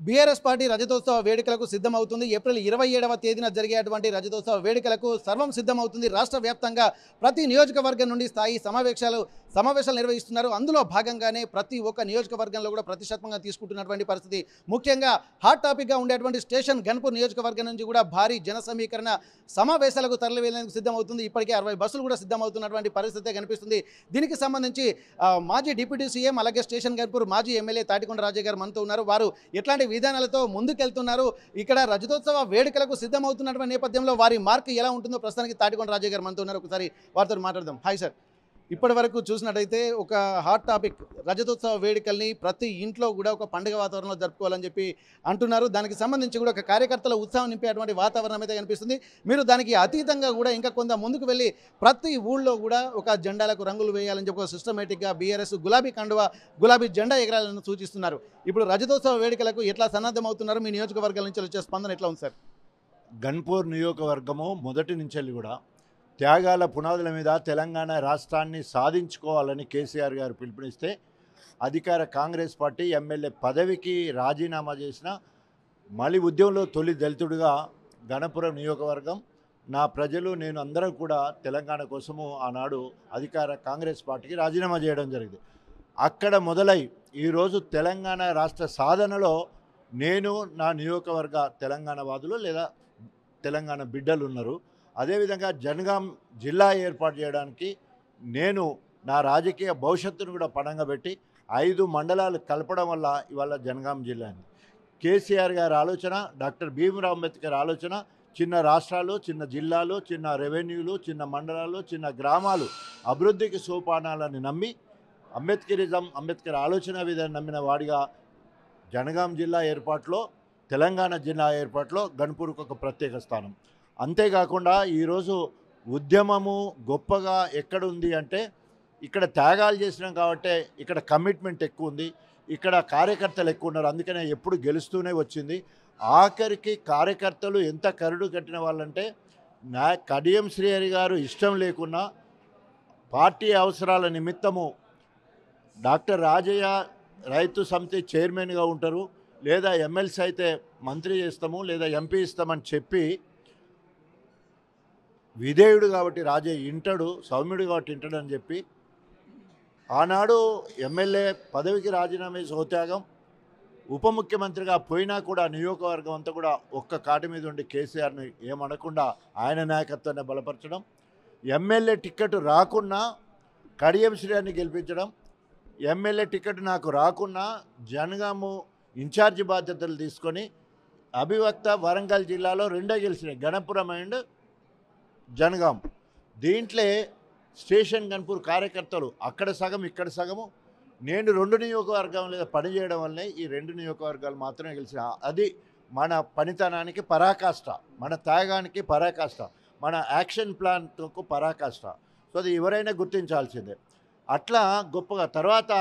BRS party రజతోత్సవ వేడుకలకు సిద్ధమవుతుంది. April 27వ తేదీన జరిగేటువంటి రజతోత్సవ వేడుకలకు సర్వం సిద్ధమవుతుంది. రాష్ట్ర వ్యాప్తంగా ప్రతి నియోజకవర్గం నుండి స్థాయి సమావేశాలు నిర్వహిస్తున్నారు. అందులో భాగంగానే ప్రతి ఒక్క నియోజకవర్గంలో కూడా ప్రతిష్టాత్మకంగా తీసుకుంటున్నటువంటి పరిస్థితి. ముఖ్యంగా హాట్ టాపిక్గా ఉండేటువంటి స్టేషన్ గన్పూర్ నియోజకవర్గం నుంచి కూడా భారీ జన సమీకరణ సమావేశాలకు తరలివేసేందుకు సిద్ధమవుతుంది. ఇప్పటికే 60 బస్సులు కూడా సిద్ధమవుతున్నటువంటి పరిస్థితి కనిపిస్తుంది. దీనికి సంబంధించి మాజీ డిప్యూటీ సీఎం అలాగే స్టేషన్ గన్పూర్ మాజీ ఎమ్మెల్యే తాటికొండ రాజయ్య గారు మనతో ఉన్నారు. వారు ఎట్లాంటి విధానాలతో ముందుకెళ్తున్నారు, ఇక్కడ రజతోత్సవ వేడుకలకు సిద్ధమవుతున్నటువంటి నేపథ్యంలో వారి మార్క్ ఎలా ఉంటుందో ప్రస్తుతానికి తాటికొండ రాజయ్య గారు మనతో ఉన్నారు. ఒకసారి వారితో మాట్లాడదాం. హాయ్ సార్, ఇప్పటి వరకు చూసినట్టయితే ఒక హాట్ టాపిక్ రజతోత్సవ వేడుకల్ని ప్రతి ఇంట్లో కూడా ఒక పండుగ వాతావరణంలో జరుపుకోవాలని చెప్పి అంటున్నారు. దానికి సంబంధించి కూడా ఒక కార్యకర్తల ఉత్సాహం నింపేటువంటి వాతావరణం అయితే కనిపిస్తుంది. మీరు దానికి అతీతంగా కూడా ఇంకా కొంత ముందుకు వెళ్ళి ప్రతి ఊళ్ళో కూడా ఒక జెండాలకు రంగులు వేయాలని చెప్పి ఒక సిస్టమేటిక్గా బీఆర్ఎస్ గులాబీ కండువా గులాబీ జెండా ఎగరాలని సూచిస్తున్నారు. ఇప్పుడు రజతోత్సవ వేడుకలకు ఎట్లా సన్నద్ధం అవుతున్నారు, మీ నియోజకవర్గాల నుంచి వచ్చే స్పందన ఎట్లా ఉంది సార్? గన్పూర్ నియోజకవర్గము మొదటి నుంచి కూడా త్యాగాల పునాదుల మీద తెలంగాణ రాష్ట్రాన్ని సాధించుకోవాలని కేసీఆర్ గారు పిలుపునిస్తే అధికార కాంగ్రెస్ పార్టీ ఎమ్మెల్యే పదవికి రాజీనామా చేసిన మళ్ళీ ఉద్యమంలో తొలి దళితుడిగా గణపురం నియోజకవర్గం నా ప్రజలు నేను అందరం కూడా తెలంగాణ కోసము ఆనాడు అధికార కాంగ్రెస్ పార్టీకి రాజీనామా చేయడం జరిగింది. అక్కడ మొదలై ఈరోజు తెలంగాణ రాష్ట్ర సాధనలో నేను నా నియోజకవర్గ తెలంగాణ వాదులు లేదా తెలంగాణ బిడ్డలు ఉన్నారు. అదేవిధంగా జనగాం జిల్లా ఏర్పాటు చేయడానికి నేను నా రాజకీయ భవిష్యత్తును కూడా పణంగా పెట్టి 5 మండలాలు కలపడం వల్ల ఇవాళ జనగాం జిల్లా. కేసీఆర్ గారి ఆలోచన, డాక్టర్ భీమ్రావ్ అంబేద్కర్ ఆలోచన, చిన్న రాష్ట్రాలు, చిన్న జిల్లాలు, చిన్న రెవెన్యూలు, చిన్న మండలాలు, చిన్న గ్రామాలు అభివృద్ధికి సోపానాలని నమ్మి అంబేద్కర్ ఆలోచన విధానం నమ్మిన వాడిగా జనగాం జిల్లా ఏర్పాటులో, తెలంగాణ జిల్లా ఏర్పాటులో గన్పూర్కు ఒక ప్రత్యేక స్థానం. అంతేకాకుండా ఈరోజు ఉద్యమము గొప్పగా ఎక్కడుంది అంటే ఇక్కడ త్యాగాలు చేసినాం కాబట్టి ఇక్కడ కమిట్మెంట్ ఎక్కువ ఉంది, ఇక్కడ కార్యకర్తలు ఎక్కువ ఉన్నారు. అందుకనే ఎప్పుడు గెలుస్తూనే వచ్చింది. ఆఖరికి కార్యకర్తలు ఎంత కరుడు కట్టిన వాళ్ళంటే కడియం శ్రీహరి గారు ఇష్టం లేకున్నా పార్టీ అవసరాల నిమిత్తము డాక్టర్ రాజయ్య రైతు సమితి చైర్మన్గా ఉంటారు, లేదా ఎమ్మెల్సీ అయితే మంత్రి చేస్తాము లేదా ఎంపీ ఇస్తామని చెప్పి విధేయుడు కాబట్టి రాజయ్య ఇంటాడు, సౌమ్యుడు కాబట్టి ఇంటాడు అని చెప్పి ఆనాడు ఎమ్మెల్యే పదవికి రాజీనామా సౌత్యాగం, ఉప ముఖ్యమంత్రిగా పోయినా కూడా నియోజకవర్గం అంతా కూడా ఒక్క కాటి మీద ఉండి కేసీఆర్ని ఏమనకుండా ఆయన నాయకత్వాన్ని బలపరచడం, ఎమ్మెల్యే టికెట్ రాకున్నా కడియం శ్రీని గెలిపించడం, ఎమ్మెల్యే టికెట్ నాకు రాకున్నా జనగాము ఇన్ఛార్జి బాధ్యతలు తీసుకొని అభివక్త వరంగల్ జిల్లాలో 2 గెలిచినాయి, గణపురం అండ్ జనగాం. దీంట్లో స్టేషన్ గన్పూర్ కార్యకర్తలు అక్కడ సగం ఇక్కడ సగము, నేను 2 నియోజకవర్గం లేదా పనిచేయడం వల్లే ఈ 2 నియోజకవర్గాలు మాత్రమే గెలిచిన. అది మన పనితనానికి పరాకాష్ట, మన త్యాగానికి పరాకాష్ట, మన యాక్షన్ ప్లాన్కు పరాకాష్ట. సో అది ఎవరైనా గుర్తించాల్సిందే. అట్లా గొప్పగా తర్వాత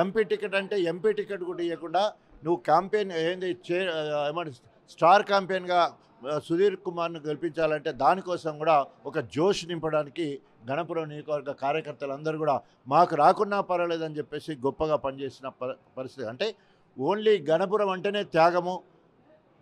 ఎంపీ టికెట్ అంటే ఎంపీ టికెట్ కూడా ఇవ్వకుండా నువ్వు క్యాంపెయిన్ ఏంది ఏమంటే స్టార్ క్యాంపెయిన్గా సుధీర్ కుమార్ను గెలిపించాలంటే దానికోసం కూడా ఒక జోష్ నింపడానికి గణపురం నియోజకవర్గ కార్యకర్తలందరూ కూడా మాకు రాకున్నా పర్వాలేదని చెప్పేసి గొప్పగా పనిచేసిన పరిస్థితి. అంటే ఓన్లీ గణపురం అంటేనే త్యాగము,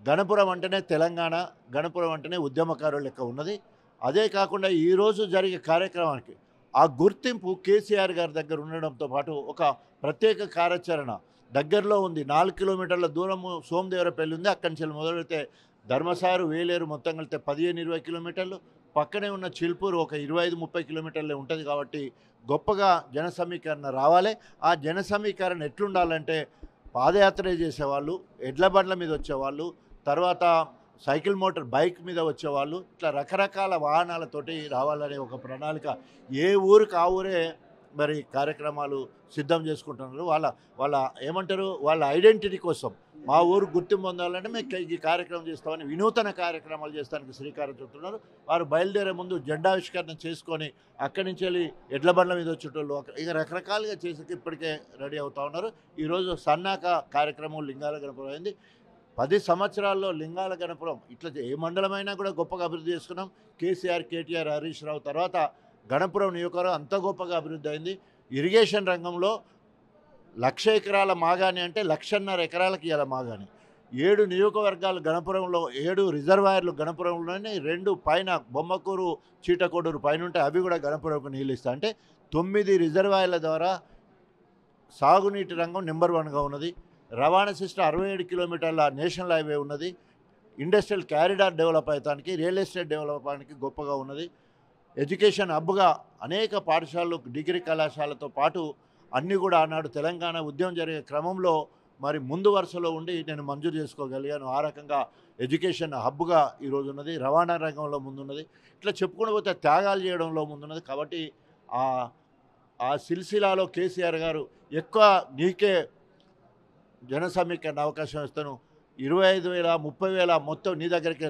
గణపురం అంటేనే తెలంగాణ, గణపురం అంటేనే ఉద్యమకారుల లెక్క ఉన్నది. అదే కాకుండా ఈరోజు జరిగే కార్యక్రమానికి ఆ గుర్తింపు కేసీఆర్ గారి దగ్గర ఉండడంతో పాటు ఒక ప్రత్యేక కార్యాచరణ దగ్గరలో ఉంది. 4 కిలోమీటర్ల దూరము సోమదేవరపల్లి ఉంది. అక్కడి నుంచి మొదలెడితే ధర్మసారు, వేలేరు మొత్తం కలిపితే 15-20 కిలోమీటర్లు, పక్కనే ఉన్న చిల్పూరు ఒక 25-30 కిలోమీటర్లే ఉంటుంది. కాబట్టి గొప్పగా జన సమీకరణ రావాలి. ఆ జన సమీకరణ ఎట్లుండాలంటే పాదయాత్ర చేసేవాళ్ళు, ఎడ్ల బండ్ల మీద వచ్చేవాళ్ళు, తర్వాత సైకిల్ మోటార్ బైక్ మీద వచ్చేవాళ్ళు, ఇట్లా రకరకాల వాహనాలతోటి రావాలనే ఒక ప్రణాళిక ఏ ఊరికి ఆ ఊరే మరి కార్యక్రమాలు సిద్ధం చేసుకుంటున్నారు. వాళ్ళ ఏమంటారు, వాళ్ళ ఐడెంటిటీ కోసం మా ఊరు గుర్తింపు పొందాలంటే మేము ఈ కార్యక్రమం చేస్తామని వినూతన కార్యక్రమాలు చేస్తానికి శ్రీకారం చుడుతున్నారు. వారు బయలుదేరే ముందు జెండావిష్కరణ చేసుకొని అక్కడి నుంచి వెళ్ళి ఎడ్ల బండ్ల మీద వచ్చేటోళ్ళు ఇక రకరకాలుగా చేసి ఇప్పటికే రెడీ అవుతూ ఉన్నారు. ఈరోజు సన్నాక కార్యక్రమం లింగాల గణపురం అయింది. 10 సంవత్సరాల్లో లింగాల గణపురం ఇట్లా ఏ మండలమైనా కూడా గొప్పగా అభివృద్ధి చేసుకున్నాం. కేసీఆర్, కేటీఆర్, హరీష్ రావు తర్వాత గణపురం నియోజకవర్గం అంత గొప్పగా అభివృద్ధి అయింది. ఇరిగేషన్ రంగంలో 1,00,000 ఎకరాల మాగాణి అంటే 1,50,000 ఎకరాలకి ఇవ్వాలి మాగాణి. 7 నియోజకవర్గాలు గణపురంలో 7 రిజర్వాయర్లు గణపురంలోనే 2 పైన బొమ్మకూరు చీటకొడూరు పైన ఉంటాయి, అవి కూడా గణపురంకు నీళ్ళు ఇస్తాయి. అంటే 9 రిజర్వాయర్ల ద్వారా సాగునీటి రంగం నెంబర్ 1గా ఉన్నది. రవాణా సిస్టమ్ 67 కిలోమీటర్ల నేషనల్ హైవే ఉన్నది. ఇండస్ట్రియల్ క్యారిడార్ డెవలప్ అయ్యడానికి, రియల్ ఎస్టేట్ డెవలప్ అవడానికి గొప్పగా ఉన్నది. ఎడ్యుకేషన్ హబ్గా అనేక పాఠశాలలు, డిగ్రీ కళాశాలతో పాటు అన్నీ కూడా ఆనాడు తెలంగాణ ఉద్యమం జరిగే క్రమంలో మరి ముందు వరుసలో ఉండి నేను మంజూరు చేసుకోగలిగాను. ఆ రకంగా ఎడ్యుకేషన్ హబ్గా ఈరోజు ఉన్నది. రవాణా రంగంలో ముందున్నది. ఇట్లా చెప్పుకుంటూ పోతే త్యాగాలు చేయడంలో ముందున్నది. కాబట్టి ఆ సిల్సిలాలో కేసీఆర్ గారు ఎక్కువ నీకే జన సమీకరణ అవకాశం ఇస్తాను, 25,000 30,000 మొత్తం నీ దగ్గరికి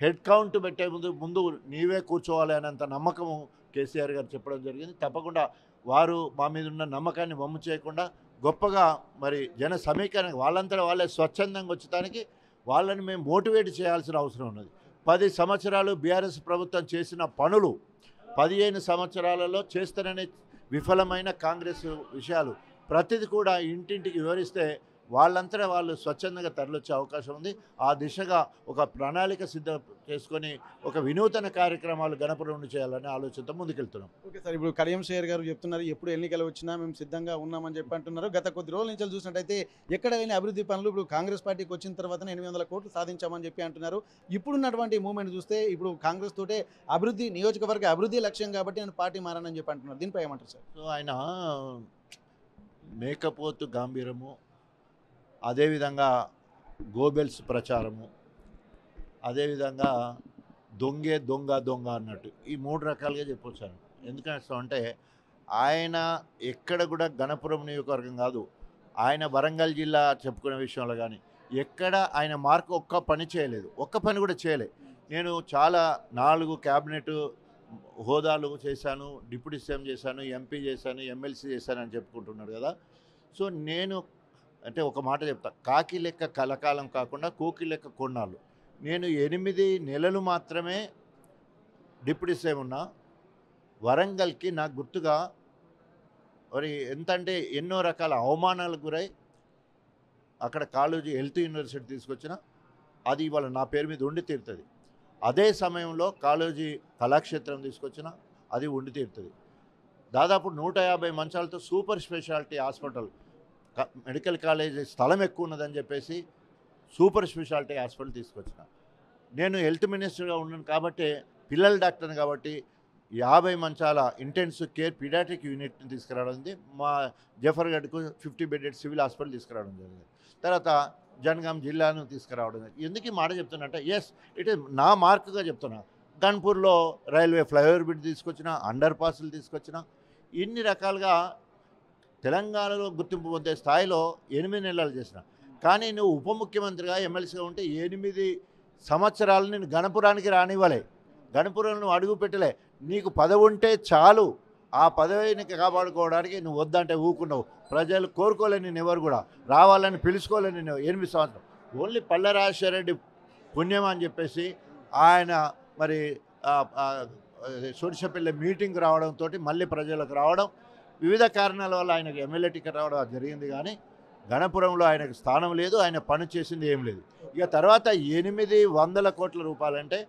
హెడ్ కౌంట్ పెట్టే ముందు నీవే కూర్చోవాలి అనేంత నమ్మకము కేసీఆర్ గారు చెప్పడం జరిగింది. తప్పకుండా వారు మా మీద ఉన్న నమ్మకాన్ని వమ్ము చేయకుండా గొప్పగా మరి జన సమీకరణ వాళ్ళంతా వాళ్ళే స్వచ్ఛందంగా వచ్చేదానికి వాళ్ళని మేము మోటివేట్ చేయాల్సిన అవసరం ఉన్నది. 10 సంవత్సరాలు బీఆర్ఎస్ ప్రభుత్వం చేసిన పనులు 15 సంవత్సరాలలో చేస్తాననే విఫలమైన కాంగ్రెస్ విషయాలు ప్రతిది కూడా ఇంటింటికి వివరిస్తే వాళ్ళంతా వాళ్ళు స్వచ్ఛందంగా తరలిచ్చే అవకాశం ఉంది. ఆ దిశగా ఒక ప్రణాళిక సిద్ధం చేసుకొని ఒక వినూతన కార్యక్రమాలు గణపురం నుండి చేయాలనే ఆలోచనతో ముందుకెళ్తున్నాం. ఓకే సార్, ఇప్పుడు కడియం శ్రేయర్ గారు చెప్తున్నారు ఎప్పుడు ఎన్నికలు వచ్చినా మేము సిద్ధంగా ఉన్నామని చెప్పి అంటున్నారు. గత కొద్ది రోజుల నుంచి చూసినట్టయితే ఎక్కడ లేని అభివృద్ధి పనులు ఇప్పుడు కాంగ్రెస్ పార్టీకి వచ్చిన తర్వాత 800 కోట్లు సాధించామని చెప్పి అంటున్నారు. ఇప్పుడున్నటువంటి మూమెంట్ చూస్తే ఇప్పుడు కాంగ్రెస్ తోటే అభివృద్ధి, నియోజకవర్గ అభివృద్ధి లక్ష్యం కాబట్టి నేను పార్టీ మారానని చెప్పి అంటున్నారు. దీనిపై ఏమంటారు సార్? సో ఆయన మేకపోతు గాంభీరము, అదేవిధంగా గోబెల్స్ ప్రచారము, అదేవిధంగా దొంగ అన్నట్టు ఈ 3 రకాలుగా చెప్పొచ్చాను. ఎందుకంటే ఆయన ఎక్కడ కూడా గణపురం నియోజకవర్గం కాదు, ఆయన వరంగల్ జిల్లా చెప్పుకునే విషయంలో కానీ ఎక్కడ ఆయన మార్కు ఒక్క పని చేయలేదు, ఒక్క పని కూడా చేయలేదు. నేను చాలా 4 క్యాబినెట్ హోదాలు చేశాను, డిప్యూటీ సీఎం చేశాను, ఎంపీ చేశాను, ఎమ్మెల్సీ చేశాను అని చెప్పుకుంటున్నాడు కదా. సో నేను అంటే ఒక మాట చెప్తా, కాకి లెక్క కలకాలం కాకుండా కోకి లెక్క కొన్నాళ్ళు. నేను 8 నెలలు మాత్రమే డిప్యూటీ సీఎం ఉన్నా. వరంగల్కి నాకు గుర్తుగా మరి ఎంత అంటే ఎన్నో రకాల అవమానాలకు గురై అక్కడ కాలేజీ హెల్త్ యూనివర్సిటీ తీసుకొచ్చిన అది ఇవాళ నా పేరు మీద ఉండి తీరుతుంది. అదే సమయంలో కాలేజీ కళాక్షేత్రం తీసుకొచ్చిన అది ఉండి తీరుతుంది. దాదాపు 150 మంచాలతో super speciality hospital, medical college స్థలం ఎక్కువ ఉన్నదని చెప్పేసి సూపర్ స్పెషాలిటీ హాస్పిటల్ తీసుకొచ్చిన. నేను హెల్త్ మినిస్టర్గా ఉన్నాను కాబట్టి, పిల్లల డాక్టర్ని కాబట్టి 50 మంచాల ఇంటెన్సివ్ కేర్ పీడియాట్రిక్ యూనిట్ని తీసుకురావడం, మా జఫర్గఢ్కు 50 బెడెడ్ సివిల్ హాస్పిటల్ తీసుకురావడం జరిగింది. తర్వాత జనగాం జిల్లాను తీసుకురావడం జరిగింది. ఎందుకు ఈ మాట చెప్తున్నట్టే, ఎస్ ఇట్ ఈస్ నా మార్కుగా చెప్తున్నా. గన్పూర్లో రైల్వే ఫ్లైఓవర్ బ్రిడ్జ్ తీసుకొచ్చిన, అండర్ పాస్లు తీసుకొచ్చిన, ఇన్ని రకాలుగా తెలంగాణలో గుర్తింపు పొందే స్థాయిలో 8 నెలలు చేసిన. కానీ నువ్వు ఉప ముఖ్యమంత్రిగా ఎమ్మెల్సీగా ఉంటే 8 సంవత్సరాలు నేను గణపురానికి రానివ్వలే, గణపురంలో నువ్వు అడుగు పెట్టలే. నీకు పదవి ఉంటే చాలు, ఆ పదవిని కాపాడుకోవడానికి నువ్వు వద్దంటే ఊకున్నావు. ప్రజలు కోరుకోలేని నేను ఎవరు కూడా రావాలని పిలుచుకోలేని నేను 8 సంవత్సరాలు. ఓన్లీ పల్లె రాజశేఖరరెడ్డి పుణ్యం అని చెప్పేసి ఆయన మరి సొడిసపల్లి మీటింగ్ రావడంతో మళ్ళీ ప్రజలకు రావడం, వివిధ కారణాల వల్ల ఆయనకు ఎమ్మెల్యే టికెట్ రావడం జరిగింది. కానీ గణపురంలో ఆయనకు స్థానం లేదు, ఆయన పని చేసింది ఏం లేదు. ఇక తర్వాత 800 కోట్ల రూపాయలంటే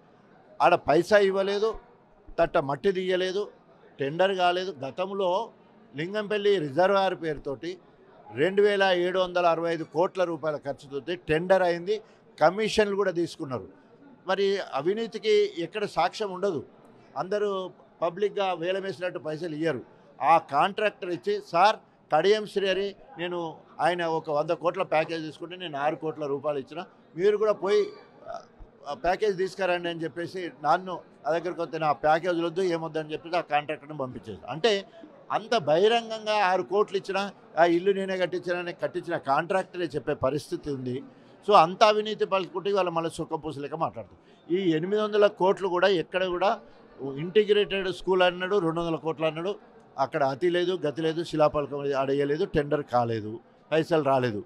ఆడ పైసా ఇవ్వలేదు, తట్ట మట్టి తీయలేదు, టెండర్ కాలేదు. గతంలో లింగంపల్లి రిజర్వాయర్ పేరుతోటి 2765 కోట్ల రూపాయల ఖర్చుతో టెండర్ అయింది, కమిషన్లు కూడా తీసుకున్నారు. మరి అవినీతికి ఎక్కడ సాక్ష్యం ఉండదు, అందరూ పబ్లిక్గా వేలమేసినట్టు పైసలు ఇయ్యరు. ఆ కాంట్రాక్టర్ ఇచ్చి, సార్ కడియం శ్రీహరి నేను ఆయన ఒక 100 కోట్ల ప్యాకేజ్ తీసుకుంటే నేను 6 కోట్ల రూపాయలు ఇచ్చిన, మీరు కూడా పోయి ప్యాకేజ్ తీసుకురండి అని చెప్పేసి నన్ను నా దగ్గరికి వస్తే నా ప్యాకేజ్ వద్దు ఏమొద్దని చెప్పేసి ఆ కాంట్రాక్టర్ని పంపించేసి, అంటే అంత బహిరంగంగా 6 కోట్లు ఇచ్చిన, ఆ ఇల్లు నేనే కట్టించిన కాంట్రాక్టరే చెప్పే పరిస్థితి ఉంది. సో అంత అవినీతి పలుకుంటే వాళ్ళ మళ్ళీ సుఖపూసలేక మాట్లాడుతుంది. ఈ 800 కోట్లు కూడా ఎక్కడ కూడా ఇంటిగ్రేటెడ్ స్కూల్ అన్నాడు, 200 కోట్లు అన్నాడు, అక్కడ అతి లేదు గతి లేదు, శిలాపలకం అడగలేదు, టెండర్ కాలేదు, పైసలు రాలేదు.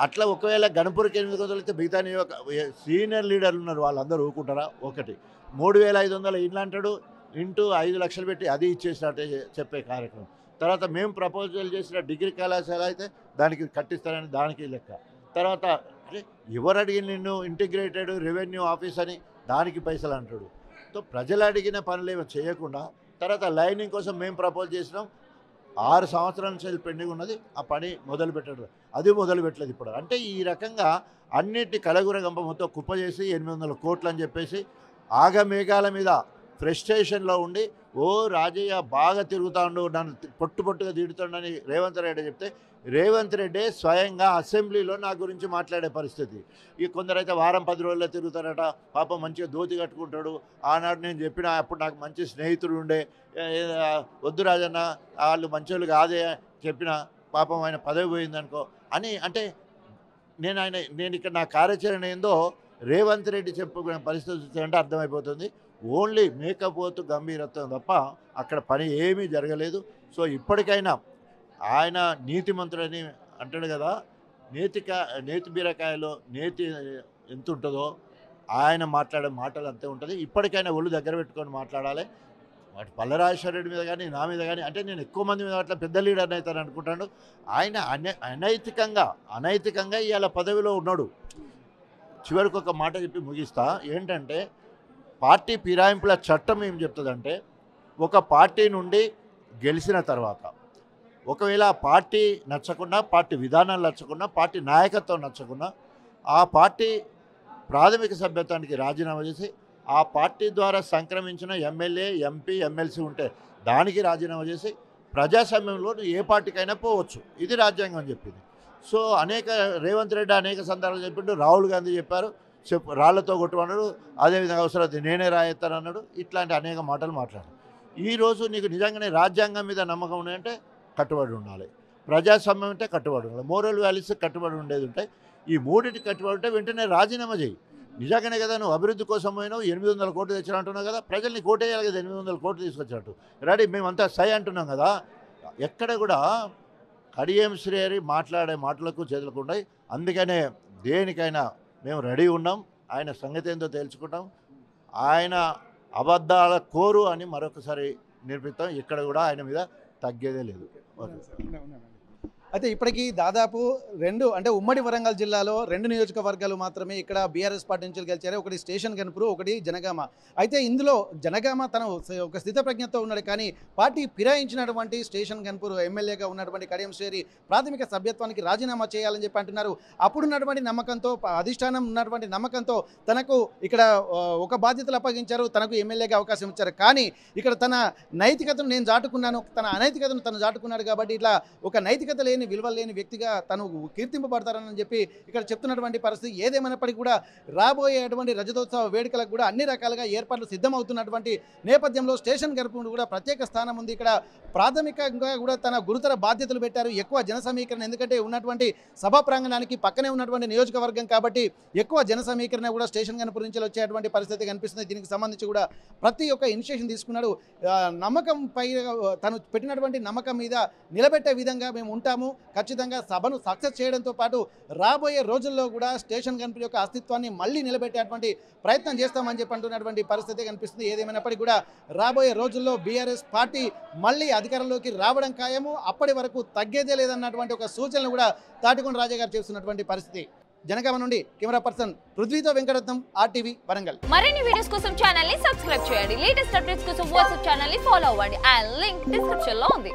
అట్లా ఒకవేళ గణపూర్కి 800 అయితే మిగతా సీనియర్ లీడర్లు ఉన్నారు వాళ్ళందరూ ఊరుకుంటారా? ఒకటి 3500 ఇల్లు అంటాడు, ఇంటూ 5 లక్షలు పెట్టి అది ఇచ్చేసినట్టే చెప్పే కార్యక్రమం. తర్వాత మేము ప్రపోజల్ చేసిన డిగ్రీ కళాశాల అయితే దానికి కట్టిస్తారని దానికి లెక్క. తర్వాత అరే ఎవరు అడిగిన నిన్ను ఇంటిగ్రేటెడ్ రెవెన్యూ ఆఫీస్ అని దానికి పైసలు అంటాడు. సో ప్రజలు అడిగిన పనులు ఏమో చేయకుండా తర్వాత లైనింగ్ కోసం మేము ప్రపోజ్ చేసినాం, 6 సంవత్సరాల నుంచి పెండింగ్ ఉన్నది, ఆ పని మొదలు పెట్టాడు, అది మొదలు పెట్టలేదు ఇప్పుడు. అంటే ఈ రకంగా అన్నిటి కలగురగంప మొత్తం కుప్ప చేసి 800 కోట్లు అని చెప్పేసి ఆగమేఘాల మీద ఫ్రస్ట్రేషన్లో ఉండి ఓ రాజయ్య బాగా తిరుగుతాడు, నన్ను పొట్టుగా తిడుతాడని రేవంత్ రెడ్డి చెప్తే రేవంత్ రెడ్డి స్వయంగా అసెంబ్లీలో నా గురించి మాట్లాడే పరిస్థితి. ఈ కొందరైతే వారం 10 రోజుల్లో తిరుగుతారట, పాపం మంచిగా ధోతి కట్టుకుంటాడు. ఆనాడు నేను చెప్పిన అప్పుడు నాకు మంచి స్నేహితుడు ఉండే, వద్దు రాజన్న వాళ్ళు మంచోళ్ళు కాదే చెప్పిన, పాపం ఆయన పదవి పోయిందనుకో అని. అంటే నేను ఇక్కడ నా కార్యాచరణ ఏందో రేవంత్ రెడ్డి చెప్పుకునే పరిస్థితి అంటే అర్థమైపోతుంది. ఓన్లీ మేకపోతు గంభీరత్వం తప్ప అక్కడ పని ఏమీ జరగలేదు. సో ఇప్పటికైనా ఆయన నీతిమంతుడని అంటాడు కదా, నేతి బీరకాయలో నేతి ఎంత ఉంటుందో ఆయన మాట్లాడే మాటలు అంతే ఉంటుంది. ఇప్పటికైనా ఒళ్ళు దగ్గర పెట్టుకొని మాట్లాడాలి. వాటి పల్లరాజేశ్వర రెడ్డి మీద కానీ నా మీద కానీ, అంటే నేను ఎక్కువ మంది మీద అట్లా పెద్ద లీడర్ అవుతాను అనుకుంటాను. ఆయన అనైతికంగా ఇవాళ పదవిలో ఉన్నాడు. చివరికి ఒక మాట చెప్పి ముగిస్తా, ఏంటంటే పార్టీ ఫిరాయింపుల చట్టం ఏం చెప్తుందంటే ఒక పార్టీ నుండి గెలిచిన తర్వాత ఒకవేళ ఆ పార్టీ నచ్చకుండా, పార్టీ విధానాలు నచ్చకుండా, పార్టీ నాయకత్వం నచ్చకుండా ఆ పార్టీ ప్రాథమిక సభ్యత్వానికి రాజీనామా చేసి ఆ పార్టీ ద్వారా సంక్రమించిన ఎమ్మెల్యే, ఎంపీ, ఎమ్మెల్సీ ఉంటే దానికి రాజీనామా చేసి ప్రజాస్వామ్యంలో ఏ పార్టీకైనా పోవచ్చు. ఇది రాజ్యాంగం చెప్పింది. సో రేవంత్ రెడ్డి అనేక సందర్భాలు చెప్పిండు, రాహుల్ గాంధీ చెప్పారు, రాళ్లతో కొట్టుమన్నాడు, అదేవిధంగా అవసరం నేనే రాయేస్తాను అన్నాడు. ఇట్లాంటి అనేక మాటలు మాట్లాడారు. ఈరోజు నీకు నిజంగానే రాజ్యాంగం మీద నమ్మకం ఉన్నాయంటే కట్టుబడి ఉండాలి, ప్రజాస్వామ్యం అంటే కట్టుబడి ఉండాలి, మోరల్ వాల్యూస్ కట్టుబడి ఉండేది ఉంటాయి. ఈ మూడింటికి కట్టుబడి ఉంటే వెంటనే రాజీనామా చేయి. నిజంగానే కదా నువ్వు అభివృద్ధి కోసం పోయినావు, 800 కోట్లు తెచ్చినట్టున్నావు కదా, ప్రజల్ని కోటేయాలి కదా 800 కోట్లు తీసుకొచ్చినట్టు. రెడీ మేమంతా సై అంటున్నాం కదా. ఎక్కడ కూడా కడియం శ్రేయరి మాట్లాడే మాటలకు చేతులకు ఉన్నాయి. అందుకనే దేనికైనా మేము రెడీ ఉన్నాం. ఆయన సంగతి ఏందో తెలుసుకుంటాం. ఆయన అబద్ధాల కోరు అని మరొకసారి నిరూపిస్తాం. ఇక్కడ కూడా ఆయన మీద తగ్గేదే లేదు. అయితే ఇప్పటికీ దాదాపు 2 అంటే ఉమ్మడి వరంగల్ జిల్లాలో 2 నియోజకవర్గాలు మాత్రమే ఇక్కడ బీఆర్ఎస్ పార్టీ నుంచి గెలిచారు. ఒకటి స్టేషన్ గన్పూర్, ఒకటి జనగామ. అయితే ఇందులో జనగామ తను ఒక స్థితప్రజ్ఞతో ఉన్నాడు, కానీ పార్టీ ఫిరాయించినటువంటి స్టేషన్ గన్పూర్ ఎమ్మెల్యేగా ఉన్నటువంటి కడియం శ్రేయరి ప్రాథమిక సభ్యత్వానికి రాజీనామా చేయాలని చెప్పి అంటున్నారు. అప్పుడున్నటువంటి నమ్మకంతో, అధిష్టానం ఉన్నటువంటి నమ్మకంతో తనకు ఇక్కడ ఒక బాధ్యతలు అప్పగించారు, తనకు ఎమ్మెల్యేగా అవకాశం ఇచ్చారు. కానీ ఇక్కడ తన నైతికతను నేను చాటుకున్నాను, తన అనైతికతను తను చాటుకున్నాడు కాబట్టి ఇట్లా ఒక నైతికత లేని, విలువలు లేని వ్యక్తిగా తను కీర్తింపబడతారని చెప్పి ఇక్కడ చెప్తున్నటువంటి పరిస్థితి. ఏదేమైనప్పటికీ కూడా రాబోయేటువంటి రజతోత్సవ వేడుకలకు కూడా అన్ని రకాలుగా ఏర్పాట్లు సిద్ధమవుతున్నటువంటి నేపథ్యంలో స్టేషన్ గన్పూర్ కూడా ప్రత్యేక స్థానం ఉంది. ఇక్కడ ప్రాథమికంగా కూడా తన గురుతర బాధ్యతలు పెట్టారు. ఎక్కువ జన సమీకరణ, ఎందుకంటే ఉన్నటువంటి సభా ప్రాంగణానికి పక్కనే ఉన్నటువంటి నియోజకవర్గం కాబట్టి ఎక్కువ జన సమీకరణ కూడా స్టేషన్ గన్పూర్ నుంచి వచ్చేటువంటి పరిస్థితి కనిపిస్తుంది. దీనికి సంబంధించి కూడా ప్రతి ఒక్క ఇనిషియేషన్ తీసుకున్నాడు. నమ్మకం పై తను పెట్టినటువంటి నమ్మకం మీద నిలబెట్టే విధంగా మేము ఉంటాము, ఖచ్చితంగా సభను సక్సెస్ చేయడంతో పాటు రాబోయే రోజుల్లో కూడా స్టేషన్ గన్పూర్ యొక్క అస్తిత్వాన్ని మళ్ళీ నిలబెట్టేటువంటి ప్రయత్నం చేస్తామని చెప్పి అంటున్నటువంటి పరిస్థితి కనిపిస్తుంది. ఏదేమైనప్పటికీ కూడా రాబోయే రోజుల్లో బీఆర్ఎస్ పార్టీ మళ్ళీ అధికారంలోకి రావడం ఖాయము. అప్పటి వరకు తగ్గేదే లేదన్నటువంటి ఒక సూచనలు కూడా తాటికొండ రాజా గారు చేస్తున్నటువంటి పరిస్థితి. జనగామ నుండి కెమెరా పర్సన్ పృథ్వీతో వెంకటరత్నం, RTV వరంగల్. మరిన్ని వీడియోస్ కోసం ఛానల్ ని సబ్స్క్రైబ్ చేయండి. లేటెస్ట్ అప్డేట్స్ కోసం వాట్సాప్ ఛానల్ ని ఫాలో అవ్వండి. ఆ లింక్ డిస్క్రిప్షన్ లో ఉంది.